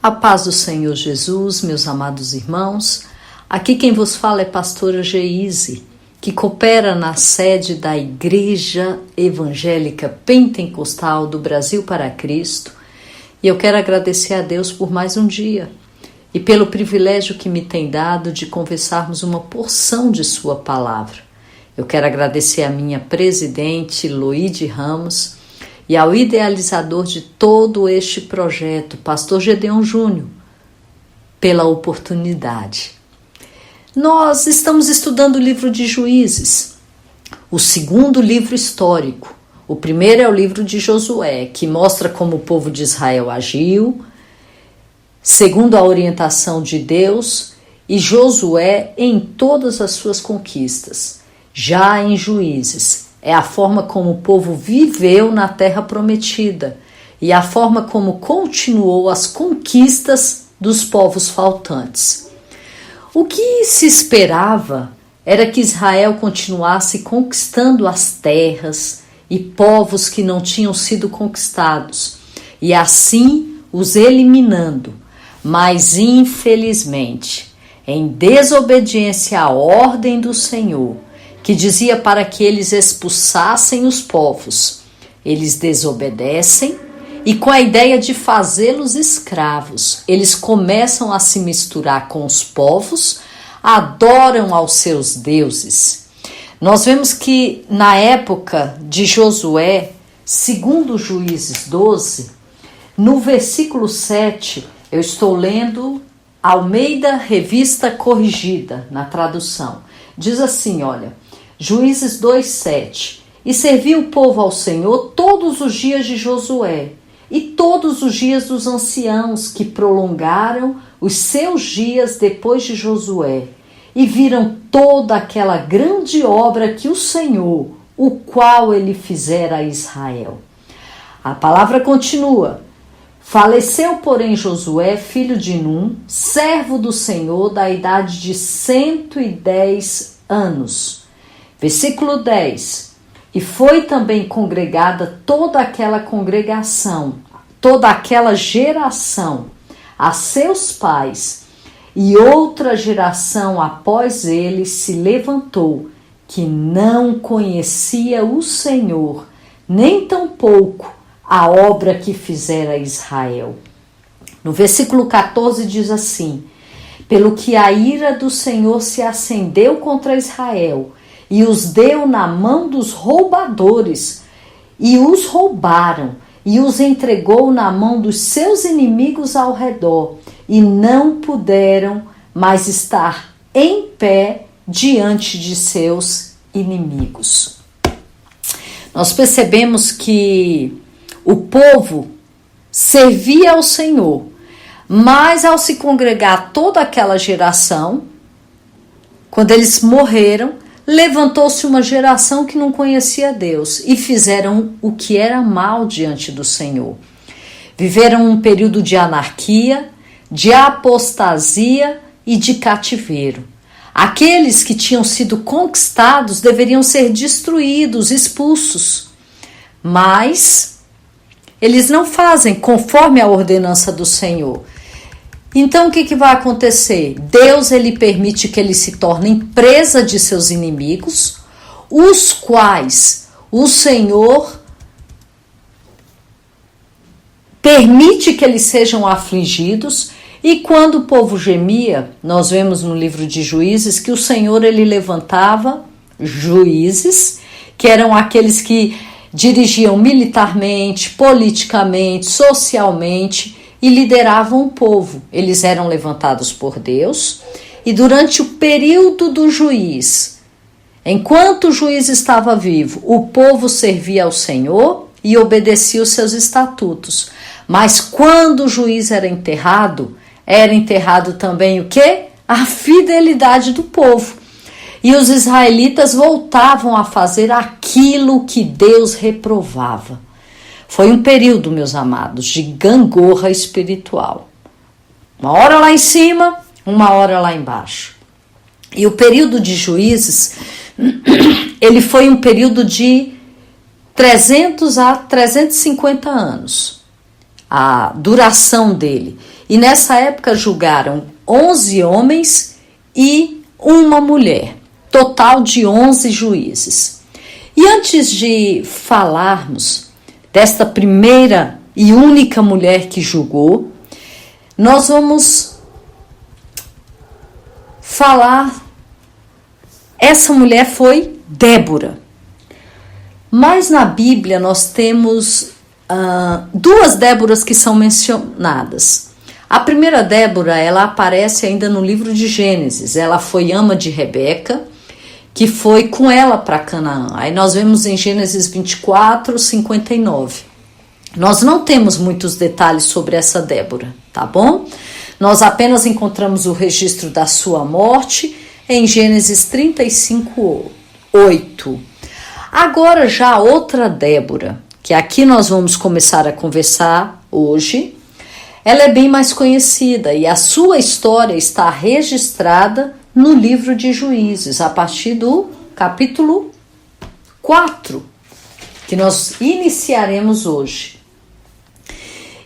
A paz do Senhor Jesus, meus amados irmãos. Aqui quem vos fala é pastora Geise, que coopera na sede da Igreja Evangélica Pentecostal do Brasil para Cristo. E eu quero agradecer a Deus por mais um dia e pelo privilégio que me tem dado de conversarmos uma porção de sua palavra. Eu quero agradecer a minha presidente, Loide Ramos, e ao idealizador de todo este projeto, pastor Gedeon Júnior, pela oportunidade. Nós estamos estudando o livro de Juízes, o segundo livro histórico. O primeiro é o livro de Josué, que mostra como o povo de Israel agiu, segundo a orientação de Deus, e Josué em todas as suas conquistas. Já em Juízes, é a forma como o povo viveu na terra prometida e a forma como continuou as conquistas dos povos faltantes. O que se esperava era que Israel continuasse conquistando as terras e povos que não tinham sido conquistados, e assim os eliminando. Mas, infelizmente, em desobediência à ordem do Senhor, que dizia para que eles expulsassem os povos, eles desobedecem e, com a ideia de fazê-los escravos, eles começam a se misturar com os povos, adoram aos seus deuses. Nós vemos que na época de Josué, segundo Juízes 12, no versículo 7, eu estou lendo Almeida Revista Corrigida, na tradução. Diz assim, olha, Juízes 2:7, e serviu o povo ao Senhor todos os dias de Josué e todos os dias dos anciãos que prolongaram os seus dias depois de Josué, e viram toda aquela grande obra que o Senhor, o qual ele fizera a Israel. A palavra continua. Faleceu, porém, Josué, filho de Num, servo do Senhor, da idade de 110 anos. Versículo 10. E foi também congregada toda aquela congregação, toda aquela geração, a seus pais, e outra geração após ele se levantou, que não conhecia o Senhor, nem tampouco a obra que fizera Israel. No versículo 14 diz assim, pelo que a ira do Senhor se acendeu contra Israel, e os deu na mão dos roubadores, e os roubaram, e os entregou na mão dos seus inimigos ao redor, e não puderam mais estar em pé diante de seus inimigos. Nós percebemos que o povo servia ao Senhor, mas ao se congregar toda aquela geração, quando eles morreram, levantou-se uma geração que não conhecia Deus e fizeram o que era mal diante do Senhor. Viveram um período de anarquia, de apostasia e de cativeiro. Aqueles que tinham sido conquistados deveriam ser destruídos, expulsos. Mas eles não fazem conforme a ordenança do Senhor. Então o que vai acontecer? Deus ele permite que eles se tornem presa de seus inimigos, os quais o Senhor permite que eles sejam afligidos, e quando o povo gemia, nós vemos no livro de Juízes que o Senhor ele levantava juízes, que eram aqueles que dirigiam militarmente, politicamente, socialmente, e lideravam o povo. Eles eram levantados por Deus, e durante o período do juiz, enquanto o juiz estava vivo, o povo servia ao Senhor e obedecia os seus estatutos. Mas quando o juiz era enterrado também o quê? A fidelidade do povo. E os israelitas voltavam a fazer aquilo que Deus reprovava. Foi um período, meus amados, de gangorra espiritual. Uma hora lá em cima, uma hora lá embaixo. E o período de Juízes, ele foi um período de 300 a 350 anos. A duração dele. e nessa época julgaram 11 homens e uma mulher, total de 11 juízes. E antes de falarmos desta primeira e única mulher que julgou, nós vamos falar, essa mulher foi Débora. Mas na Bíblia nós temos duas Déboras que são mencionadas. A primeira Débora, ela aparece ainda no livro de Gênesis. Ela foi ama de Rebeca, que foi com ela para Canaã. Aí nós vemos em Gênesis 24, 59. Nós não temos muitos detalhes sobre essa Débora, tá bom? Nós apenas encontramos o registro da sua morte em Gênesis 35, 8. Agora já outra Débora, que aqui nós vamos começar a conversar hoje, ela é bem mais conhecida e a sua história está registrada no livro de Juízes, a partir do capítulo 4, que nós iniciaremos hoje.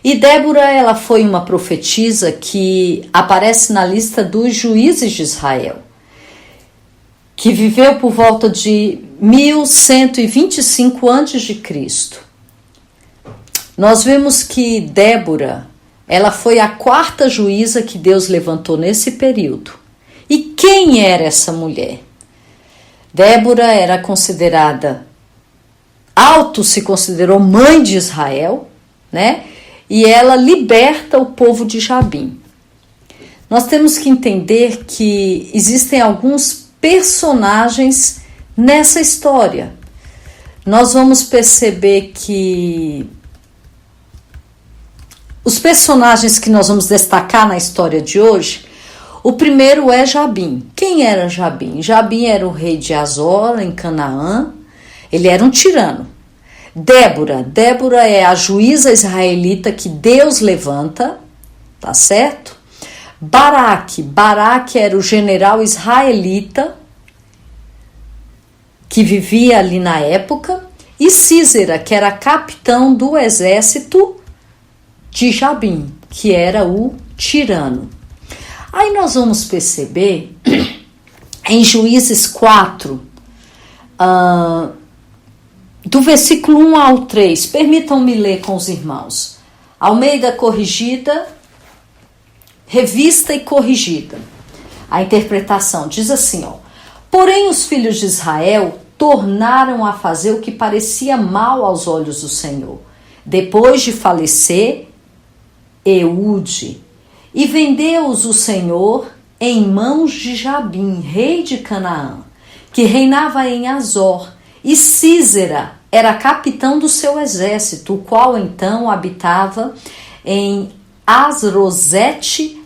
E Débora, ela foi uma profetisa que aparece na lista dos juízes de Israel, que viveu por volta de 1125 a.C. Nós vemos que Débora, ela foi a quarta juíza que Deus levantou nesse período. E quem era essa mulher? Débora era considerada, se considerou mãe de Israel, né? E ela liberta o povo de Jabim. Nós temos que entender que existem alguns personagens nessa história. Nós vamos perceber que os personagens que nós vamos destacar na história de hoje, o primeiro é Jabim. Quem era Jabim? Jabim era o rei de Azor, em Canaã. Ele era um tirano. Débora é a juíza israelita que Deus levanta, tá certo? Baraque era o general israelita que vivia ali na época, e Sísera, que era capitão do exército de Jabim, que era o tirano. Aí nós vamos perceber em Juízes 4, do versículo 1 ao 3, permitam-me ler com os irmãos. Almeida corrigida, revista e corrigida. A interpretação diz assim, ó: porém os filhos de Israel tornaram a fazer o que parecia mal aos olhos do Senhor, depois de falecer Eude, e vendeu-os o Senhor em mãos de Jabim, rei de Canaã, que reinava em Azor, e Sísera era capitão do seu exército, o qual então habitava em Asrosete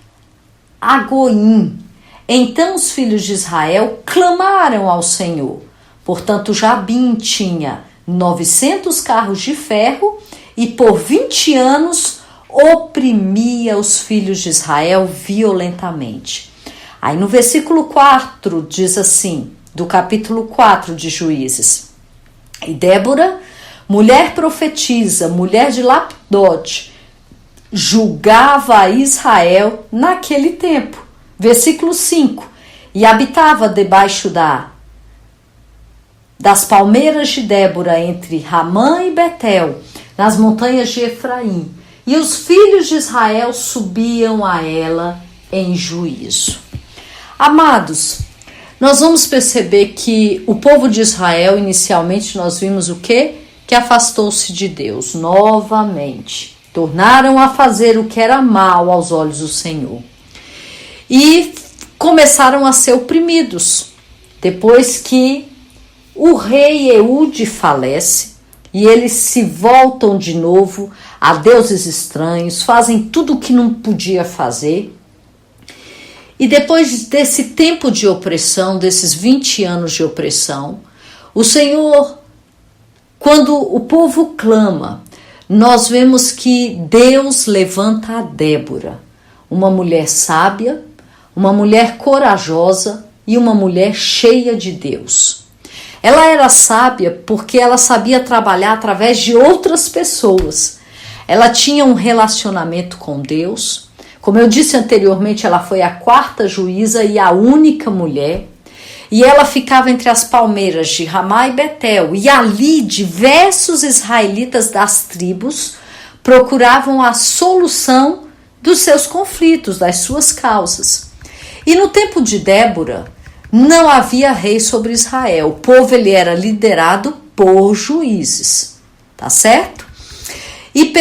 Agoim. Então os filhos de Israel clamaram ao Senhor. Portanto, Jabim tinha 900 carros de ferro e por 20 anos oprimia os filhos de Israel violentamente. Aí no versículo 4 diz assim, do capítulo 4 de Juízes: e Débora, mulher profetisa, mulher de Lapdote, julgava a Israel naquele tempo. Versículo 5: e habitava debaixo das palmeiras de Débora, entre Ramã e Betel, nas montanhas de Efraim. E os filhos de Israel subiam a ela em juízo. Amados, nós vamos perceber que o povo de Israel, inicialmente, nós vimos o quê? Que afastou-se de Deus novamente. Tornaram a fazer o que era mal aos olhos do Senhor. E começaram a ser oprimidos. Depois que o rei Eude falece, e eles se voltam de novo a deuses estranhos, fazem tudo o que não podia fazer. E depois desse tempo de opressão, desses 20 anos de opressão, o Senhor, quando o povo clama, nós vemos que Deus levanta a Débora, uma mulher sábia, uma mulher corajosa e uma mulher cheia de Deus. Ela era sábia porque ela sabia trabalhar através de outras pessoas. Ela tinha um relacionamento com Deus. Como eu disse anteriormente, ela foi a quarta juíza e a única mulher. E ela ficava entre as palmeiras de Ramá e Betel. E ali diversos israelitas das tribos procuravam a solução dos seus conflitos, das suas causas. E no tempo de Débora, não havia rei sobre Israel. O povo ele era liderado por juízes, tá certo? E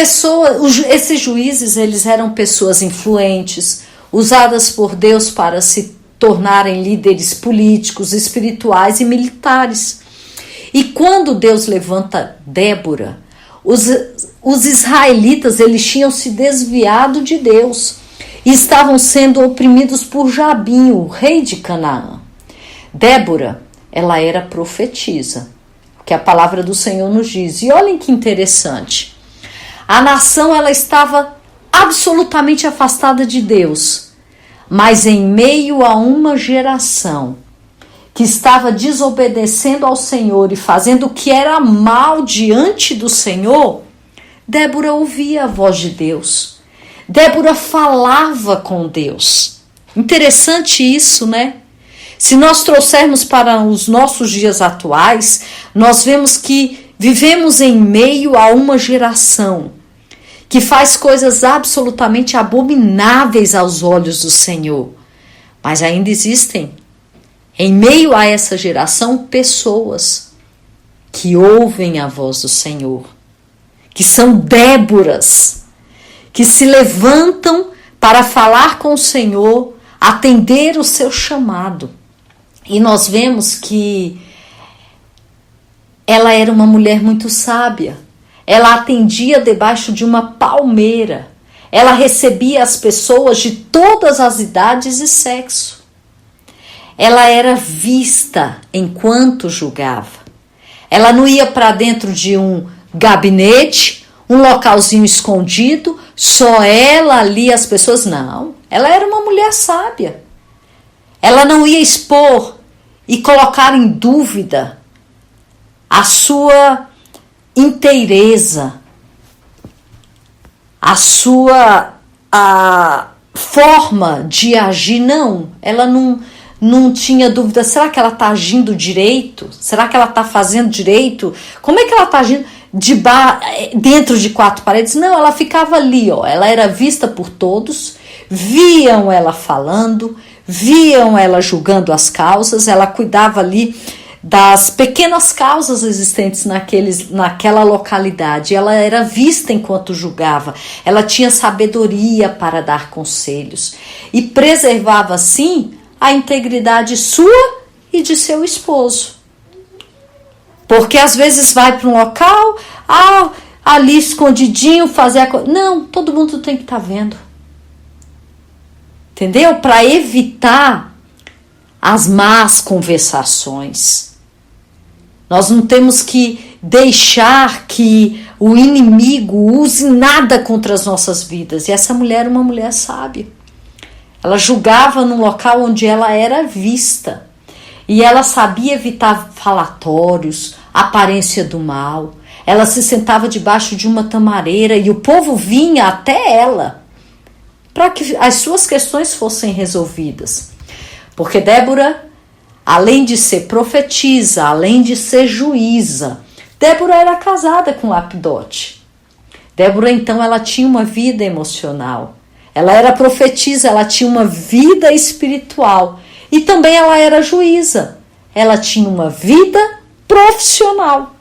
esses juízes eles eram pessoas influentes, usadas por Deus para se tornarem líderes políticos, espirituais e militares. E quando Deus levanta Débora, os israelitas eles tinham se desviado de Deus e estavam sendo oprimidos por Jabim, o rei de Canaã. Débora, ela era profetisa, que a palavra do Senhor nos diz. E olhem que interessante. A nação ela estava absolutamente afastada de Deus, mas em meio a uma geração que estava desobedecendo ao Senhor e fazendo o que era mal diante do Senhor, Débora ouvia a voz de Deus. Débora falava com Deus. Interessante isso, né? Se nós trouxermos para os nossos dias atuais, nós vemos que vivemos em meio a uma geração que faz coisas absolutamente abomináveis aos olhos do Senhor. Mas ainda existem, em meio a essa geração, pessoas que ouvem a voz do Senhor, que são Déboras, que se levantam para falar com o Senhor, atender o seu chamado. E nós vemos que ela era uma mulher muito sábia. Ela atendia debaixo de uma palmeira. Ela recebia as pessoas de todas as idades e sexo. Ela era vista enquanto julgava. Ela não ia para dentro de um gabinete, um localzinho escondido, só ela ali, as pessoas. Não, ela era uma mulher sábia. Ela não ia expor e colocar em dúvida a sua inteireza, a sua forma de agir. Não, ela não tinha dúvida. Será que ela está agindo direito? Será que ela está fazendo direito? Como é que ela está agindo dentro de quatro paredes? Não, ela ficava ali, ó. Ela era vista por todos, viam ela falando, viam ela julgando as causas, ela cuidava ali das pequenas causas existentes naquela localidade. Ela era vista enquanto julgava, ela tinha sabedoria para dar conselhos e preservava assim a integridade sua e de seu esposo. Porque às vezes vai para um local, ali escondidinho fazer a coisa. Não, todo mundo tem que estar vendo. Entendeu? Para evitar as más conversações. Nós não temos que deixar que o inimigo use nada contra as nossas vidas. E essa mulher era uma mulher sábia. Ela julgava num local onde ela era vista. E ela sabia evitar falatórios, aparência do mal. Ela se sentava debaixo de uma tamareira e o povo vinha até ela para que as suas questões fossem resolvidas. Porque Débora, além de ser profetisa, além de ser juíza, Débora era casada com Lapidote. Débora, então, ela tinha uma vida emocional. Ela era profetisa, ela tinha uma vida espiritual. E também ela era juíza. Ela tinha uma vida profissional.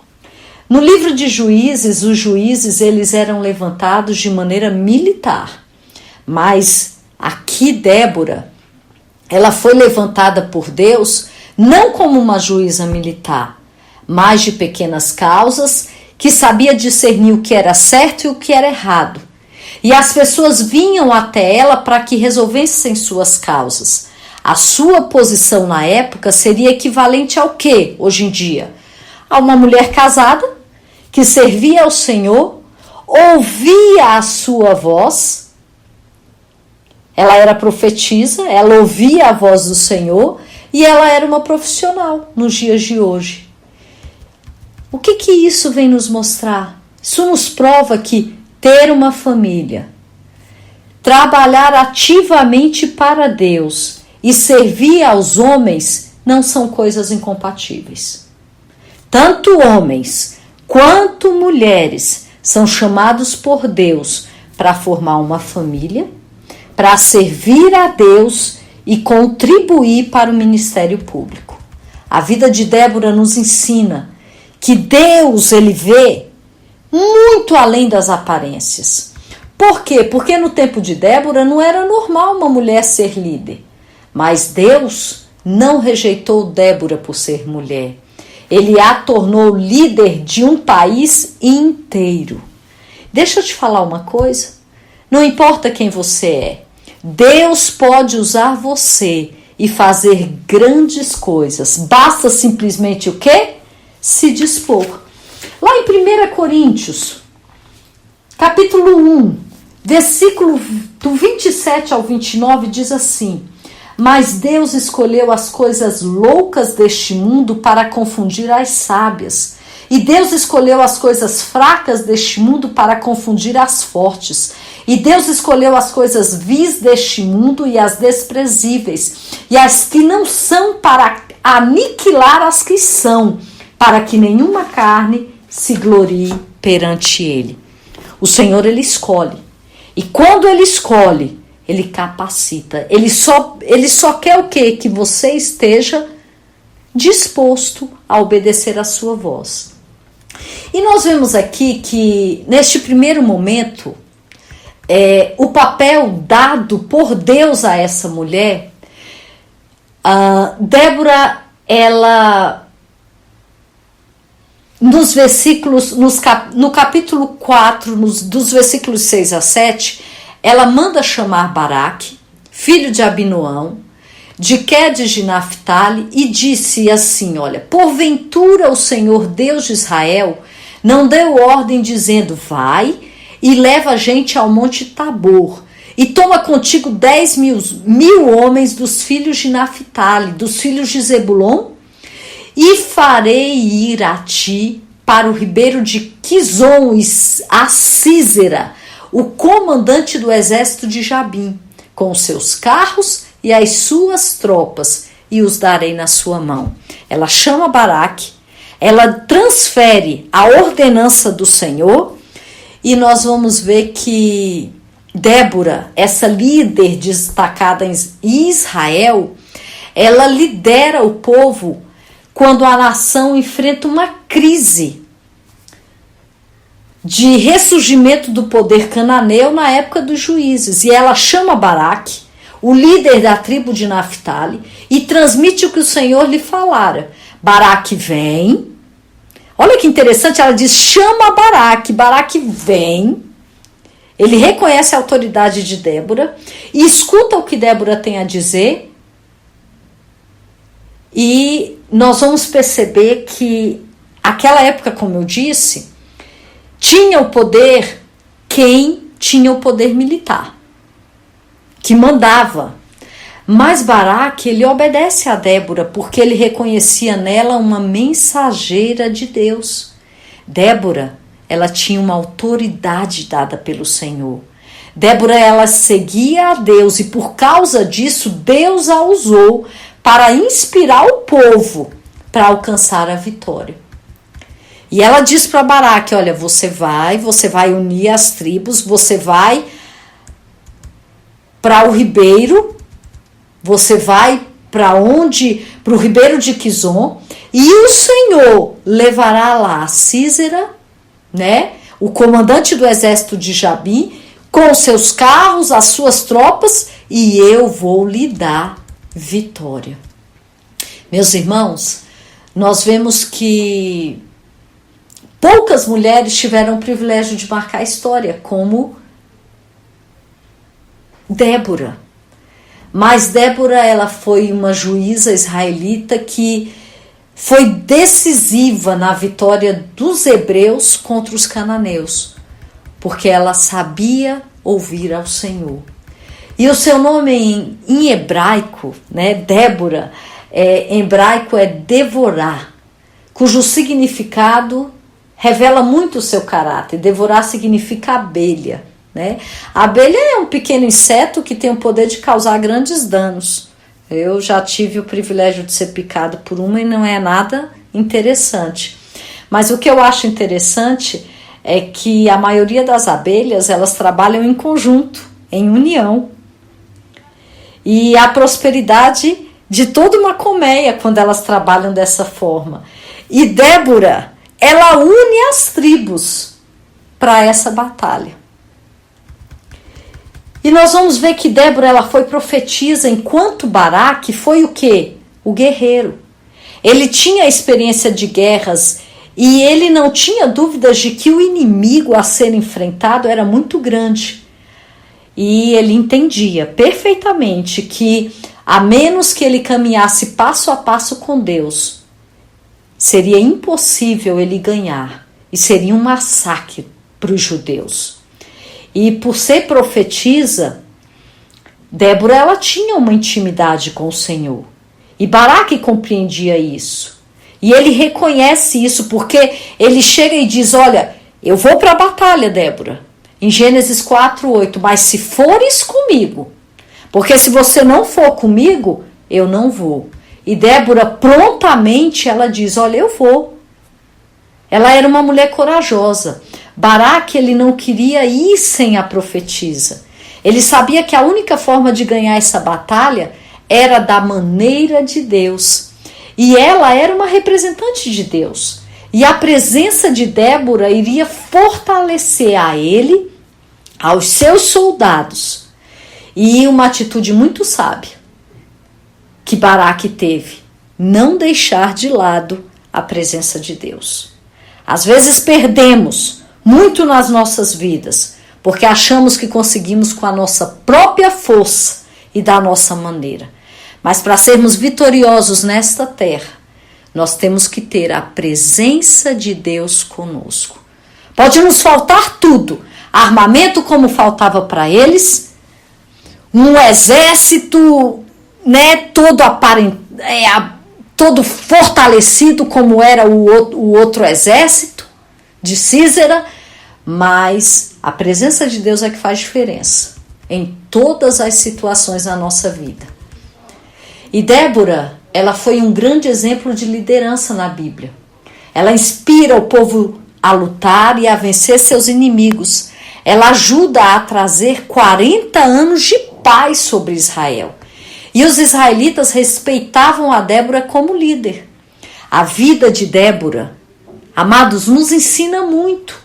No livro de Juízes, os juízes eles eram levantados de maneira militar. Mas aqui Débora, ela foi levantada por Deus não como uma juíza militar, mas de pequenas causas, que sabia discernir o que era certo e o que era errado. E as pessoas vinham até ela para que resolvessem suas causas. A sua posição na época seria equivalente ao quê hoje em dia? A uma mulher casada que servia ao Senhor, ouvia a sua voz. Ela era profetisa, ela ouvia a voz do Senhor e ela era uma profissional nos dias de hoje. O que isso vem nos mostrar? Isso nos prova que ter uma família, trabalhar ativamente para Deus e servir aos homens não são coisas incompatíveis. Tanto homens quanto mulheres são chamados por Deus para formar uma família, para servir a Deus e contribuir para o ministério público. A vida de Débora nos ensina que Deus, ele vê muito além das aparências. Por quê? Porque no tempo de Débora não era normal uma mulher ser líder. Mas Deus não rejeitou Débora por ser mulher. Ele a tornou líder de um país inteiro. Deixa eu te falar uma coisa. Não importa quem você é. Deus pode usar você e fazer grandes coisas. Basta simplesmente o quê? Se dispor. Lá em 1 Coríntios, capítulo 1, versículo do 27 ao 29, diz assim: mas Deus escolheu as coisas loucas deste mundo para confundir as sábias. E Deus escolheu as coisas fracas deste mundo para confundir as fortes. E Deus escolheu as coisas vis deste mundo e as desprezíveis, e as que não são, para aniquilar as que são, para que nenhuma carne se glorie perante ele. O Senhor, ele escolhe. E quando ele escolhe, ele capacita. Ele só quer o quê? Que você esteja disposto a obedecer a sua voz. E nós vemos aqui que, neste primeiro momento, o papel dado por Deus a essa mulher, Débora, ela, nos versículos, no capítulo 4, dos versículos 6 a 7, ela manda chamar Baraque, filho de Abinoão, de Quedes de Naphtali, e disse assim, olha, porventura o Senhor Deus de Israel não deu ordem dizendo, vai e leva a gente ao monte Tabor, e toma contigo 10.000 homens dos filhos de Naphtali, dos filhos de Zebulon, e farei ir a ti para o ribeiro de Quizon, a Sísera, o comandante do exército de Jabim, com os seus carros e as suas tropas, e os darei na sua mão. Ela chama Baraque, ela transfere a ordenança do Senhor, e nós vamos ver que Débora, essa líder destacada em Israel, ela lidera o povo quando a nação enfrenta uma crise de ressurgimento do poder cananeu na época dos juízes. E ela chama Baraque, o líder da tribo de Naphtali, e transmite o que o Senhor lhe falara. Baraque vem. Olha que interessante, ela diz, chama Baraque. Baraque vem. Ele reconhece a autoridade de Débora e escuta o que Débora tem a dizer. E nós vamos perceber que aquela época, como eu disse, tinha o poder quem tinha o poder militar, que mandava. Mas Baraque, ele obedece a Débora, porque ele reconhecia nela uma mensageira de Deus. Débora, ela tinha uma autoridade dada pelo Senhor. Débora, ela seguia a Deus, e por causa disso, Deus a usou para inspirar o povo para alcançar a vitória. E ela diz para Baraque, olha, você vai unir as tribos, você vai para o ribeiro, você vai para o ribeiro de Quizon, e o Senhor levará lá a Sísera, né, o comandante do exército de Jabim, com seus carros, as suas tropas, e eu vou lhe dar vitória. Meus irmãos, nós vemos que poucas mulheres tiveram o privilégio de marcar a história, como Débora. Mas Débora, ela foi uma juíza israelita que foi decisiva na vitória dos hebreus contra os cananeus, porque ela sabia ouvir ao Senhor. E o seu nome em hebraico, né, Débora, em hebraico é devorar, cujo significado revela muito o seu caráter. Devorar significa abelha, né? A abelha é um pequeno inseto que tem o poder de causar grandes danos. Eu já tive o privilégio de ser picado por uma e não é nada interessante. Mas o que eu acho interessante é que a maioria das abelhas, elas trabalham em conjunto, em união. E a prosperidade de toda uma colmeia quando elas trabalham dessa forma. E Débora, ela une as tribos para essa batalha. E nós vamos ver que Débora, ela foi profetisa, enquanto Baraque foi o quê? O guerreiro. Ele tinha experiência de guerras e ele não tinha dúvidas de que o inimigo a ser enfrentado era muito grande. E ele entendia perfeitamente que, a menos que ele caminhasse passo a passo com Deus, seria impossível ele ganhar. E seria um massacre para os judeus. E por ser profetisa, Débora, ela tinha uma intimidade com o Senhor. E Baraque compreendia isso. E ele reconhece isso porque ele chega e diz, olha, eu vou para a batalha, Débora. Em Gênesis 4:8, mas se fores comigo, porque se você não for comigo, eu não vou. E Débora, prontamente, ela diz, olha, eu vou. Ela era uma mulher corajosa. Baraque, ele não queria ir sem a profetisa. Ele sabia que a única forma de ganhar essa batalha era da maneira de Deus. E ela era uma representante de Deus. E a presença de Débora iria fortalecer a ele, aos seus soldados. E uma atitude muito sábia que Baraque teve, não deixar de lado a presença de Deus. Às vezes perdemos muito nas nossas vidas, porque achamos que conseguimos com a nossa própria força e da nossa maneira. Mas para sermos vitoriosos nesta terra, nós temos que ter a presença de Deus conosco. Pode nos faltar tudo, armamento como faltava para eles, um exército, né, todo fortalecido como era o outro exército de Císera, mas a presença de Deus é que faz diferença em todas as situações da nossa vida. E Débora, ela foi um grande exemplo de liderança na Bíblia. Ela inspira o povo a lutar e a vencer seus inimigos. Ela ajuda a trazer 40 anos de paz sobre Israel. E os israelitas respeitavam a Débora como líder. A vida de Débora, amados, nos ensina muito.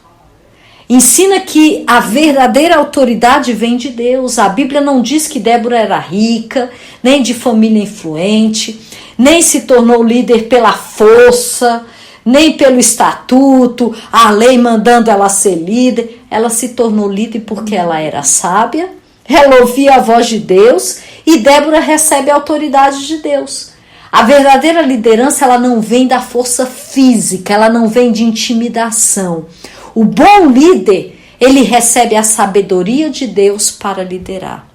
Ensina que a verdadeira autoridade vem de Deus. A Bíblia não diz que Débora era rica, nem de família influente, nem se tornou líder pela força, nem pelo estatuto, a lei mandando ela ser líder. Ela se tornou líder porque ela era sábia, ela ouvia a voz de Deus e Débora recebe a autoridade de Deus. A verdadeira liderança, ela não vem da força física, ela não vem de intimidação. O bom líder, ele recebe a sabedoria de Deus para liderar.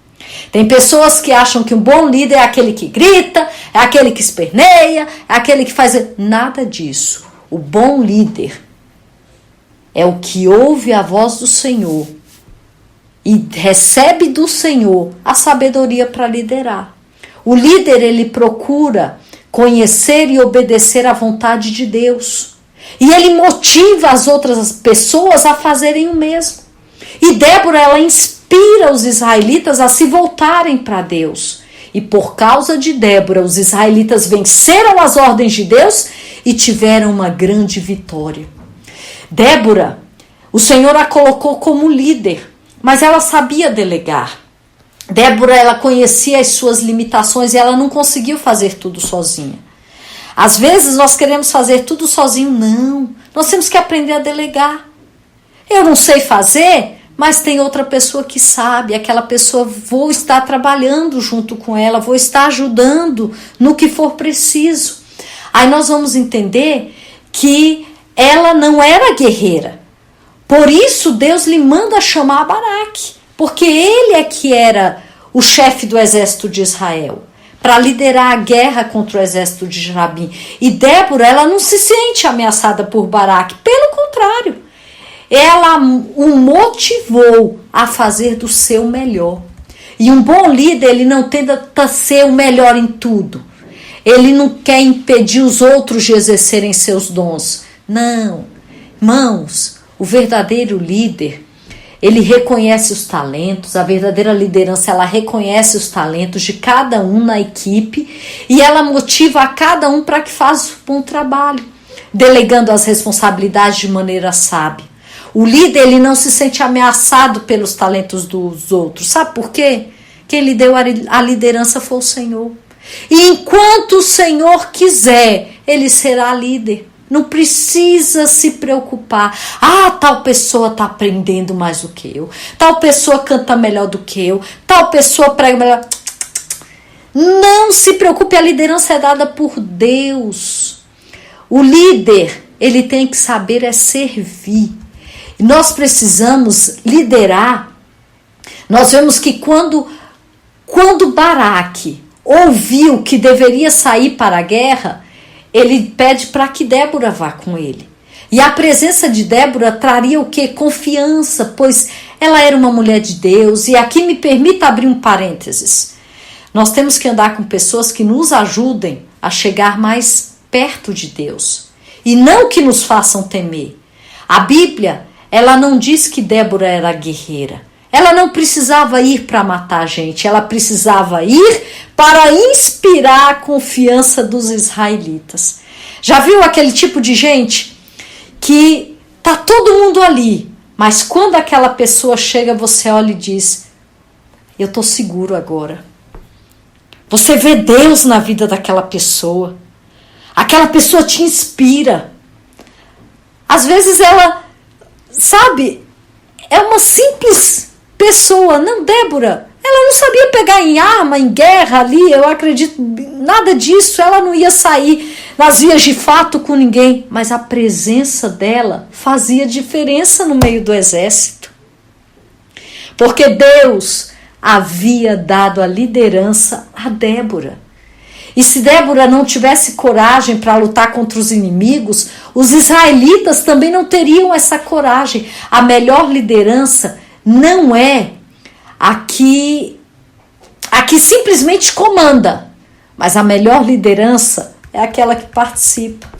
Tem pessoas que acham que um bom líder é aquele que grita, é aquele que esperneia, é aquele que faz... Nada disso. O bom líder é o que ouve a voz do Senhor e recebe do Senhor a sabedoria para liderar. O líder, ele procura conhecer e obedecer à vontade de Deus. E ele motiva as outras pessoas a fazerem o mesmo. E Débora, ela inspira os israelitas a se voltarem para Deus. E por causa de Débora, os israelitas venceram as ordens de Deus e tiveram uma grande vitória. Débora, o Senhor a colocou como líder, mas ela sabia delegar. Débora, ela conhecia as suas limitações e ela não conseguiu fazer tudo sozinha. Às vezes nós queremos fazer tudo sozinho. Não, nós temos que aprender a delegar. Eu não sei fazer, mas tem outra pessoa que sabe. Aquela pessoa, vou estar trabalhando junto com ela, vou estar ajudando no que for preciso. Aí nós vamos entender que ela não era guerreira. Por isso Deus lhe manda chamar Baraque, porque ele é que era o chefe do exército de Israel, para liderar a guerra contra o exército de Jabim. E Débora, ela não se sente ameaçada por Baraque, pelo contrário. ela o motivou a fazer do seu melhor. E um bom líder, ele não tenta ser o melhor em tudo. Ele não quer impedir os outros de exercerem seus dons. Não. Irmãos, o verdadeiro líder, ele reconhece os talentos. A verdadeira liderança, ela reconhece os talentos de cada um na equipe e ela motiva a cada um para que faça um bom trabalho, delegando as responsabilidades de maneira sábia. O líder, ele não se sente ameaçado pelos talentos dos outros. Sabe por quê? Quem lhe deu a liderança foi o Senhor. E enquanto o Senhor quiser, ele será líder. Não precisa se preocupar. Tal pessoa está aprendendo mais do que eu. Tal pessoa canta melhor do que eu. Tal pessoa prega melhor. Não se preocupe, a liderança é dada por Deus. O líder, ele tem que saber servir. Nós precisamos liderar. Nós vemos que quando Baraque ouviu que deveria sair para a guerra, ele pede para que Débora vá com ele. E a presença de Débora traria o quê? Confiança, pois ela era uma mulher de Deus. E aqui me permita abrir um parênteses. Nós temos que andar com pessoas que nos ajudem a chegar mais perto de Deus. E não que nos façam temer. A Bíblia, ela não diz que Débora era guerreira. Ela não precisava ir para matar a gente, ela precisava ir para inspirar a confiança dos israelitas. Já viu aquele tipo de gente que tá todo mundo ali, mas quando aquela pessoa chega, você olha e diz: eu tô seguro agora. Você vê Deus na vida daquela pessoa. Aquela pessoa te inspira. Às vezes ela, sabe, é uma simples pessoa. Não, Débora, ela não sabia pegar em arma, em guerra ali, eu acredito, nada disso. Ela não ia sair nas vias de fato com ninguém, mas a presença dela fazia diferença no meio do exército. Porque Deus havia dado a liderança a Débora. E se Débora não tivesse coragem para lutar contra os inimigos, os israelitas também não teriam essa coragem. A melhor liderança não é a que simplesmente comanda, mas a melhor liderança é aquela que participa.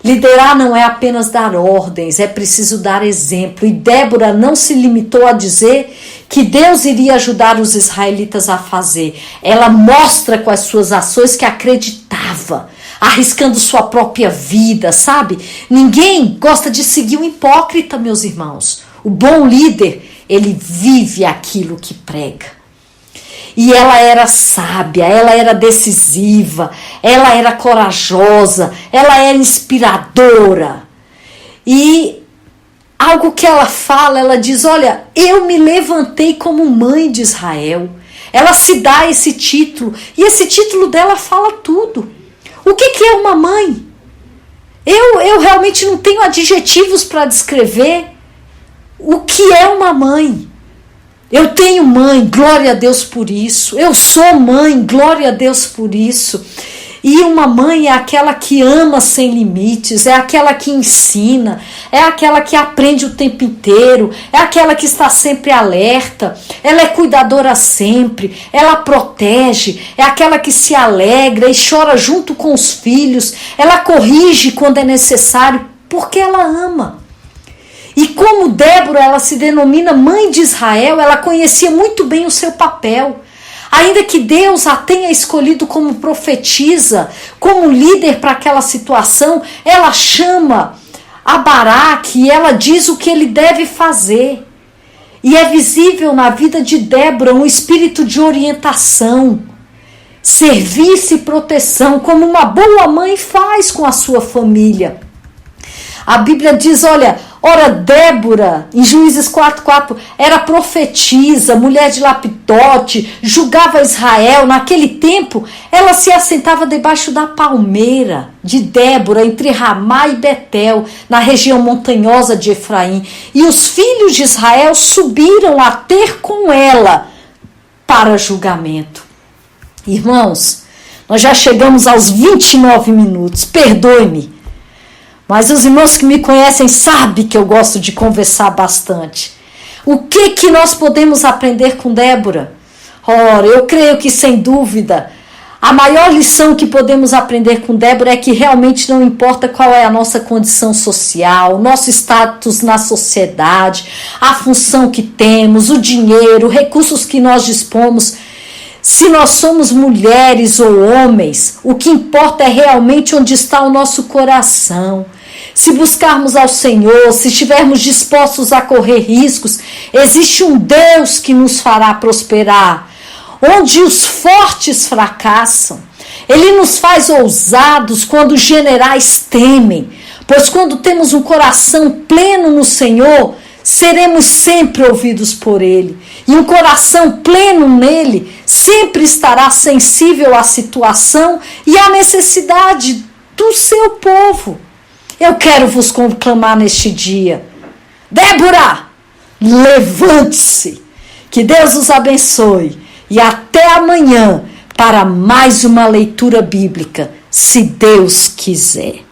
Liderar não é apenas dar ordens, é preciso dar exemplo. E Débora não se limitou a dizer que Deus iria ajudar os israelitas a fazer. Ela mostra com as suas ações que acreditava, arriscando sua própria vida, sabe? Ninguém gosta de seguir um hipócrita, meus irmãos. O bom líder, ele vive aquilo que prega. E ela era sábia, ela era decisiva, ela era corajosa, ela era inspiradora. E algo que ela fala, ela diz: olha, eu me levantei como mãe de Israel. Ela se dá esse título, e esse título dela fala tudo. O que é uma mãe? Eu realmente não tenho adjetivos para descrever o que é uma mãe. Eu tenho mãe, glória a Deus por isso. Eu sou mãe, glória a Deus por isso. E uma mãe é aquela que ama sem limites, é aquela que ensina, é aquela que aprende o tempo inteiro, é aquela que está sempre alerta, ela é cuidadora sempre, ela protege, é aquela que se alegra e chora junto com os filhos, ela corrige quando é necessário, porque ela ama. E como Débora, ela se denomina mãe de Israel, ela conhecia muito bem o seu papel. Ainda que Deus a tenha escolhido como profetisa, como líder para aquela situação, ela chama a Baraque e ela diz o que ele deve fazer. E é visível na vida de Débora um espírito de orientação, serviço e proteção, como uma boa mãe faz com a sua família. A Bíblia diz, olha, ora Débora, em Juízes 4:4, era profetisa, mulher de Lapitote, julgava Israel. Naquele tempo, ela se assentava debaixo da palmeira de Débora, entre Ramá e Betel, na região montanhosa de Efraim. E os filhos de Israel subiram a ter com ela para julgamento. Irmãos, nós já chegamos aos 29 minutos, perdoe-me. Mas os irmãos que me conhecem sabem que eu gosto de conversar bastante. O que nós podemos aprender com Débora? Ora, eu creio que, sem dúvida, a maior lição que podemos aprender com Débora é que realmente não importa qual é a nossa condição social, o nosso status na sociedade, a função que temos, o dinheiro, recursos que nós dispomos. Se nós somos mulheres ou homens, o que importa é realmente onde está o nosso coração. Se buscarmos ao Senhor, se estivermos dispostos a correr riscos, existe um Deus que nos fará prosperar. Onde os fortes fracassam, Ele nos faz ousados quando os generais temem, pois quando temos um coração pleno no Senhor, seremos sempre ouvidos por Ele. E um coração pleno nele sempre estará sensível à situação e à necessidade do seu povo. Eu quero vos conclamar neste dia. Débora, levante-se. Que Deus os abençoe. E até amanhã para mais uma leitura bíblica, se Deus quiser.